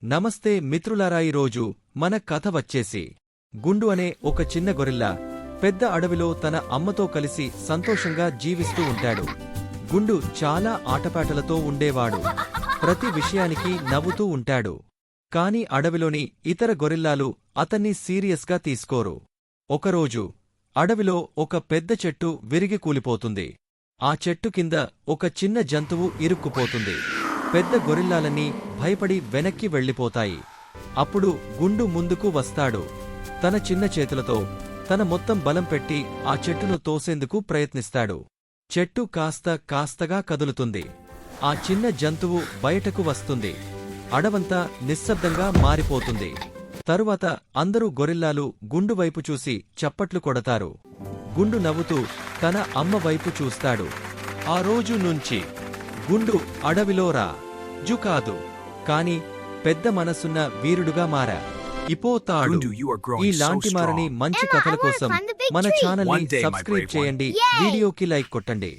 నమస్తే మిత్రులారా, ఈరోజు మన కథ వచ్చేసి గుండు అనే ఒక చిన్న గొరిల్లా పెద్ద అడవిలో తన అమ్మతో కలిసి సంతోషంగా జీవిస్తూ ఉంటాడు. గుండు చాలా ఆటపాటలతో ఉండేవాడు. ప్రతి విషయానికి నవ్వుతూ ఉంటాడు. కాని అడవిలోని ఇతర గొరిల్లాలు అతన్ని సీరియస్గా తీసుకోరు. ఒకరోజు అడవిలో ఒక పెద్ద చెట్టు విరిగి కూలిపోతుంది. ఆ చెట్టు కింద ఒక చిన్న జంతువు ఇరుక్కుపోతుంది. పెద్ద గొరిల్లాలన్నీ భయపడి వెనక్కి వెళ్ళిపోతాయి. అప్పుడు గుండు ముందుకు వస్తాడు. తన చిన్న చేతులతో తన మొత్తం బలం పెట్టి ఆ చెట్టును తోసేందుకు ప్రయత్నిస్తాడు. చెట్టు కాస్తగా కదులుతుంది. ఆ చిన్న జంతువు బయటకు వస్తుంది. అడవంతా నిశ్శబ్దంగా మారిపోతుంది. తరువాత అందరూ గొరిల్లాలు గుండు వైపు చూసి చప్పట్లు కొడతారు. గుండు నవ్వుతూ తన అమ్మ వైపు చూస్తాడు. ఆ రోజు నుంచి గుండు అడవిలో రాజు కాదు, కాని పెద్ద మనసున్న వీరుడుగా మారిపోతాడు. ఇలాంటి మారని మంచి కథల కోసం మన ఛానల్ని సబ్స్క్రైబ్ చేయండి. వీడియోకి లైక్ కొట్టండి.